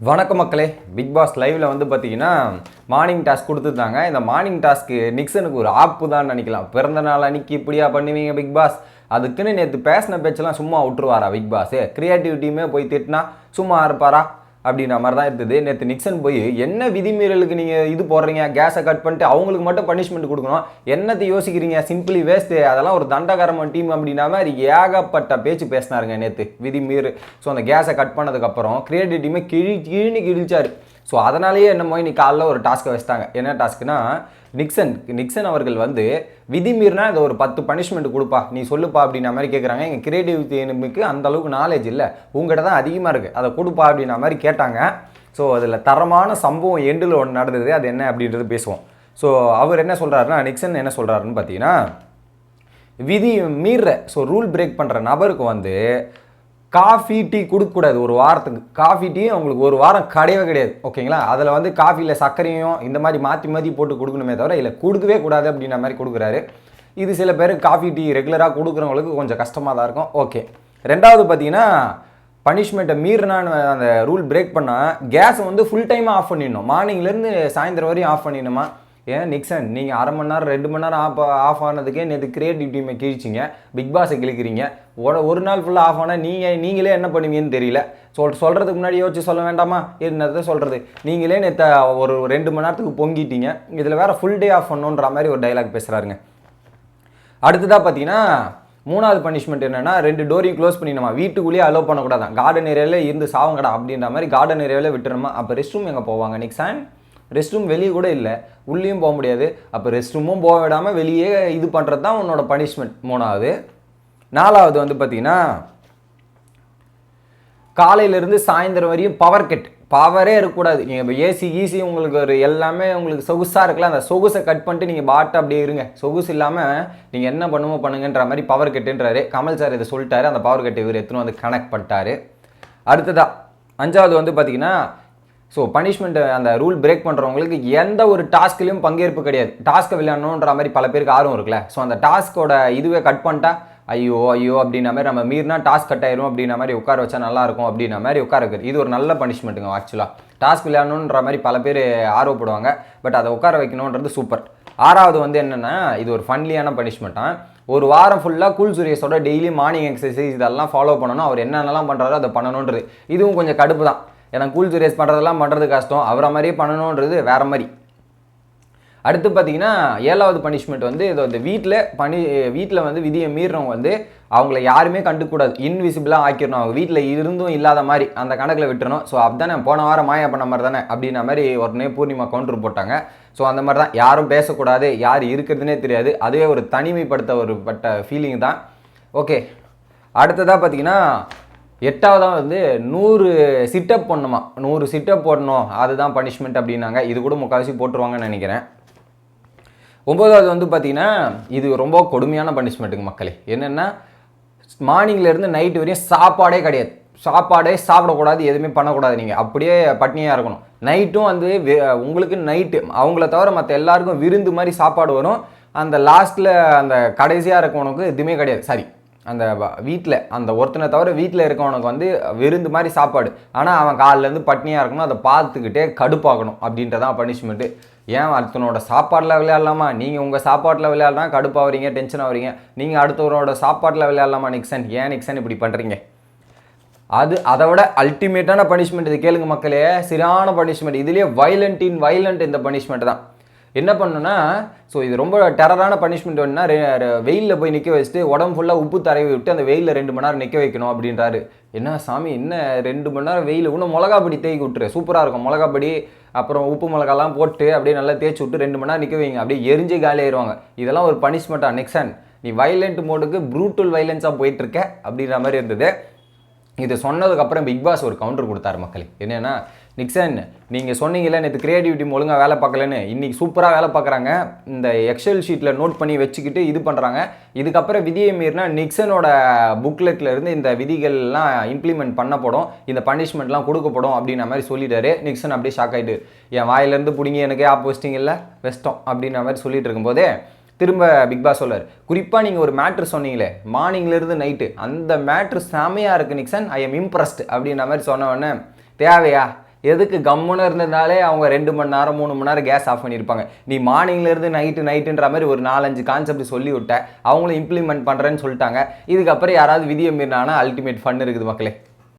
வணக்கம் மக்களே. Big pass லைவ்ல வந்து பார்த்தீங்கன்னா மார்னிங் டாஸ்க் கொடுத்துருந்தாங்க. இந்த மார்னிங் டாஸ்க்கு நிக்சனுக்கு ஒரு ஆப்பு தான் நினைக்கலாம். பிறந்த நாள் அன்னைக்கு இப்படியா பண்ணுவீங்க பிக் பாஸ்? அதுக்குன்னு நேற்று பேசின பேச்செல்லாம் சும்மா விட்டுருவாரா பிக் பாஸ்? கிரியேட்டிவிட்டியுமே போய் திட்டினா சும்மா இருப்பாரா அப்படின்ற மாதிரி தான் இருந்தது. நேற்று நிக்சன் போய் என்ன விதிமீறலுக்கு நீங்கள் இது போடுறீங்க, கேஸை கட் பண்ணிட்டு அவங்களுக்கு மட்டும் பனிஷ்மெண்ட் கொடுக்கணும், என்னத்தை யோசிக்கிறீங்க, சிம்பிளி வேஸ்ட்டு, அதெல்லாம் ஒரு தண்டகரமன் டீம் அப்படின்னா மாதிரி ஏகப்பட்ட பேச்சு பேசினாருங்க நேற்று விதிமீறு. ஸோ அந்த கேஸை கட் பண்ணதுக்கப்புறம் கிரியேட்டிவிட்டியுமே கிழிச்சாரு. ஸோ அதனாலேயே என்னமோ இன்னைக்கு காலைல ஒரு டாஸ்க்கை வச்சிட்டாங்க. என்ன டாஸ்க்குனா, நிக்சன் அவர்கள் வந்து விதிமீறினா இதை ஒரு 10 பனிஷ்மெண்ட் கொடுப்பா, நீ சொல்லுப்பா அப்படின்ற மாதிரி கேட்குறாங்க. எங்கள் கிரியேட்டிவிட்டிக்கு அந்த அளவுக்கு நாலேஜ் இல்லை, உங்கள்கிட்ட தான் அதிகமாக இருக்குது, அதை கொடுப்பா அப்படின்ற மாதிரி கேட்டாங்க. ஸோ அதில் தரமான சம்பவம் எண்டில் ஒன்று நடந்தது. அது என்ன அப்படின்றது பேசுவோம். ஸோ அவர் என்ன சொல்கிறாருன்னா, நிக்சன் என்ன சொல்கிறாருன்னு பார்த்தீங்கன்னா, விதி மீற ரூல் பிரேக் பண்ணுற நபருக்கு வந்து காஃபி டீ கொடுக்கக்கூடாது ஒரு வாரத்துக்கு. காஃபி டீ அவங்களுக்கு ஒரு வாரம் கிடையவே கிடையாது, ஓகேங்களா? அதில் வந்து காஃபியில் சர்க்கரையும் இந்த மாதிரி மாற்றி போட்டு கொடுக்கணுமே தவிர இல்லை கொடுக்கவே கூடாது அப்படின்ற மாதிரி கொடுக்குறாரு. இது சில பேர் காஃபி டீ ரெகுலராக கொடுக்குறவங்களுக்கு கொஞ்சம் கஷ்டமாக தான் இருக்கும். ஓகே. ரெண்டாவது பார்த்தீங்கன்னா, பனிஷ்மெண்ட்டை மீறினான்னு அந்த ரூல் பிரேக் பண்ணால் கேஸை வந்து ஃபுல் டைமாக ஆஃப் பண்ணிடணும். மார்னிங்லேருந்து சாயந்தரம் வரையும் ஆஃப் பண்ணிடணுமா? ஏன் நிக்சன், நீங்கள் அரை மணி நேரம் 2 மணி நேரம் ஆஃப் ஆனதுக்கே நேற்று கிரியேட்டிவிட்டியுமே கிழிச்சிங்க, பிக் பாஸை கிழிக்கிறீங்க. ஒரு நாள் ஃபுல்லாக ஆஃப் ஆனால் நீங்களே என்ன பண்ணுவீங்கன்னு தெரியல. சொல்கிறதுக்கு முன்னாடி யோசிச்சு சொல்ல வேண்டாமா? என்னதை சொல்கிறது, நீங்களே நேற்று ஒரு 2 மணி நேரத்துக்கு பொங்கிட்டீங்க, இதில் வேறு ஃபுல் டே ஆஃப் பண்ணுன்ற மாதிரி ஒரு டைலாக் பேசுகிறாருங்க. அடுத்ததாக பார்த்தீங்கன்னா, மூணாவது பனிஷ்மெண்ட் என்னென்னா, 2 டோரையும் க்ளோஸ் பண்ணிடணுமா, வீட்டுக்குள்ளேயே அலோவ் பண்ணக்கூடாதான், கார்டன் ஏரியாவில் இருந்து சாவங்கடா அப்படின்ற மாதிரி கார்டன் ஏரியாவில் விட்டுருமா. அப்போ ரெஸ்ட் ரூம் எங்கே போவாங்க நிக்சன்? ரெஸ்ட் ரூம் வெளியே கூட இல்லை, உள்ளேயும் போக முடியாது. அப்போ ரெஸ்ட் ரூமும் போக விடாமல் வெளியே இது பண்ணுறது தான் உன்னோட பனிஷ்மெண்ட். மூணாவது. நாலாவது வந்து பார்த்தீங்கன்னா, காலையிலேருந்து சாயந்தரம் வரையும் பவரே இருக்கக்கூடாது. நீங்கள் இப்போ ஏசி உங்களுக்கு ஒரு எல்லாமே உங்களுக்கு சொகுசாக இருக்கலாம், அந்த சொகுசை கட் பண்ணிட்டு நீங்கள் பாட்டு அப்படியே இருங்க. சொகுசு இல்லாமல் நீங்கள் என்ன பண்ணுங்கன்ற மாதிரி பவர் கட்டுன்றாரு. கமல் சார் இதை சொல்லிட்டாரு, அந்த பவர் கட்டு இவர் எடுத்துன்னு வந்து கனெக்ட் பண்ணிட்டாரு. அடுத்ததா 5வது வந்து பார்த்தீங்கன்னா, பனிஷ்மெண்ட் அந்த ரூல் பிரேக் பண்ணுறவங்களுக்கு எந்த ஒரு டாஸ்க்லையும் பங்கேற்பு கிடையாது. டாஸ்க்கை விளையாடணுன்ற மாதிரி பல பேருக்கு ஆர்வம் இருக்குல்ல. ஸோ அந்த டாஸ்கோட இதுவே கட் பண்ணிட்டா ஐயோ அப்படின்ற மாதிரி, நம்ம மீறினா டாஸ்க் கட் ஆயிரும் அப்படின்ற மாதிரி உட்கார வச்சா நல்லாயிருக்கும் அப்படின்ற மாதிரி உட்கார வைக்கிறது. இது ஒரு நல்ல பனிஷ்மெண்ட்டுங்க. ஆக்சுவலாக டாஸ்க் விளையாடணுன்ற மாதிரி பல பேர் ஆர்வப்படுவாங்க, பட் அதை உட்கார வைக்கணுன்றது சூப்பர். 6வது வந்து என்னென்னா, இது ஒரு ஃபன்லியான பனிஷ்மெண்ட்டாக, ஒரு வாரம் ஃபுல்லாக கூல் சுரேஷோட டெய்லி மார்னிங் எக்ஸசைஸ் இதெல்லாம் ஃபாலோ பண்ணணும். அவர் என்னென்னலாம் பண்ணுறாரோ அதை பண்ணணுன்றது. இதுவும் கொஞ்சம் கடுப்பு தான். ஏன்னா கூல் சுரேஷ் பண்ணுறதெல்லாம் பண்ணுறது கஷ்டம், அவரை மாதிரியே பண்ணணுன்றது வேறு மாதிரி. அடுத்து பார்த்தீங்கன்னா, 7வது பனிஷ்மெண்ட் வந்து இது வீட்டில் வந்து விதியை மீறவங்க வந்து அவங்கள யாருமே கண்டுக்கூடாது, இன்விசிபிளாக ஆக்கிடணும். அவங்க வீட்டில் இருந்தும் இல்லாத மாதிரி அந்த கணக்கில் விட்டுறணும். ஸோ அப்படிதானே போன வாரம் மாயா பண்ண மாதிரி தானே அப்படின்ற மாதிரி உடனே பூர்ணிமா கவுண்டர் போட்டாங்க. ஸோ அந்த மாதிரி தான், யாரும் பேசக்கூடாது, யார் இருக்கிறதுனே தெரியாது. அதுவே ஒரு தனிமைப்படுத்தப்பட்ட ஃபீலிங் தான். ஓகே. அடுத்ததாக பார்த்தீங்கன்னா, 8வதாக வந்து 100 சிட்டப் பண்ணணுமா, 100 சிட்டப் போடணும், அதுதான் பனிஷ்மெண்ட் அப்படின்னாங்க. இது கூட முக்கால்வாசி போட்டுருவாங்கன்னு நினைக்கிறேன். 9வது வந்து பார்த்தீங்கன்னா, இது ரொம்ப கொடுமையான பனிஷ்மெண்ட்டுங்க மக்களே. என்னென்னா, மார்னிங்லேருந்து நைட்டு வரையும் சாப்பாடே கிடையாது, சாப்பாடே சாப்பிடக்கூடாது, எதுவுமே பண்ணக்கூடாது, நீங்கள் அப்படியே பட்னியாக இருக்கணும். நைட்டும் வந்து உங்களுக்கு நைட்டு அவங்கள தவிர மற்ற எல்லாருக்கும் விருந்து மாதிரி சாப்பாடு வரும். அந்த லாஸ்ட்டில் அந்த கடைசியாக இருக்கவனுக்கு எதுவுமே கிடையாது. சரி, அந்த வீட்டில் அந்த ஒருத்தனை தவிர வீட்டில் இருக்கவனுக்கு வந்து விருந்து மாதிரி சாப்பாடு. ஆனால் அவன் காலிலேருந்து பட்னியாக இருக்கணும், அதை பார்த்துக்கிட்டே கடுப்பாகணும் அப்படின்றதான் பனிஷ்மெண்ட்டு. ஏன் அடுத்தவனோட சாப்பாட்டில் விளையாடலாமா? நீங்கள் உங்கள் சாப்பாட்டில் விளையாடலாம் கடுப்பாகிறீங்க, டென்ஷன் ஆகிறீங்க. நீங்கள் அடுத்தவனோட சாப்பாட்டில் விளையாடலாமா நிக்சன்? ஏன் நிக்சன் இப்படி பண்ணுறீங்க? அதை விட அல்டிமேட்டான பனிஷ்மெண்ட் இது, கேளுங்க மக்களே. சரியான பனிஷ்மெண்ட். இதுலேயே வைலண்ட் இந்த பனிஷ்மெண்ட் தான். என்ன பண்ணுன்னா, இது ரொம்ப டெரரான பனிஷ்மெண்ட். வேணுன்னா வெயிலில் போய் நிற்க வச்சுட்டு உடம்பு ஃபுல்லாக உப்பு தடவி விட்டு அந்த வெயிலில் 2 மணி நேரம் நிற்க வைக்கணும் அப்படின்றாரு. என்ன சாமி, என்ன 2 மணி நேரம் வெயில்? இன்னும் மிளகா பொடி தேய்க்கி விட்டுரு, சூப்பராக இருக்கும். மிளகா பொடி அப்புறம் உப்பு மிளகாலாம் போட்டு அப்படியே நல்லா தேய்ச்சி விட்டு 2 மணி நேரம் நிற்க வைங்க, அப்படியே எரிஞ்சு காலி ஆயிடுவாங்க. இதெல்லாம் ஒரு பனிஷ்மெண்ட்டா நிக்சன்? நீ வைலண்ட் மோடுக்கு ப்ரூட்டல் வைலன்ஸாக போயிட்டுருக்க அப்படின்ற மாதிரி இருந்தது. இது சொன்னதுக்கப்புறம் பிக் பாஸ் ஒரு கவுண்டர் கொடுத்தாரு மக்களே. என்னென்னா, நிக்சன், நீங்கள் சொன்னீங்களே நேற்று கிரியேட்டிவிட்டி ஒழுங்காக வேலை பார்க்கலன்னு, இன்றைக்கி சூப்பராக வேலை பார்க்குறாங்க. இந்த எக்ஸல் ஷீட்டில் நோட் பண்ணி வச்சுக்கிட்டு இது பண்ணுறாங்க. இதுக்கப்புறம் விதியை மீறினா நிக்சனோட புக்லெட்டில் இருந்து இந்த விதிகள்லாம் இம்ப்ளிமெண்ட் பண்ணப்படும், இந்த பனிஷ்மெண்ட்லாம் கொடுக்கப்படும் அப்படின்ற மாதிரி சொல்லிட்டாரு. நிக்சன் அப்படியே ஷாக் ஆகிட்டு, என் வாயிலேருந்து பிடிங்கி எனக்கே ஆப்போசிட்டிங் இல்லை வெஸ்டம் அப்படின்ற மாதிரி சொல்லிட்டு இருக்கும்போதே திரும்ப பிக் பாஸ் சொல்லார், குறிப்பாக நீங்கள் ஒரு மேட்ரு சொன்னீங்களே மார்னிங்லேருந்து நைட்டு, அந்த மேட்ரு செமையாக இருக்குது நிக்சன், ஐ எம் இம்ப்ரெஸ்ட் அப்படின்ற மாதிரி சொன்ன உடனே, தேவையா எதுக்கு கம்முன்னு இருந்ததுனாலே அவங்க 2 மணி நேரம் 3 மணி நேரம் கேஸ் ஆஃப் பண்ணியிருப்பாங்க. நீ மார்னிங்லேருந்து நைட்டுன்ற மாதிரி ஒரு 4-5 கான்செப்ட் சொல்லி விட்ட, அவங்களும் இம்ப்ளிமெண்ட் பண்ணுறேன்னு சொல்லிட்டாங்க. இதுக்கப்புறம் யாராவது விதியை மீறினானா அல்டிமேட் ஃபன் இருக்குது மக்களே.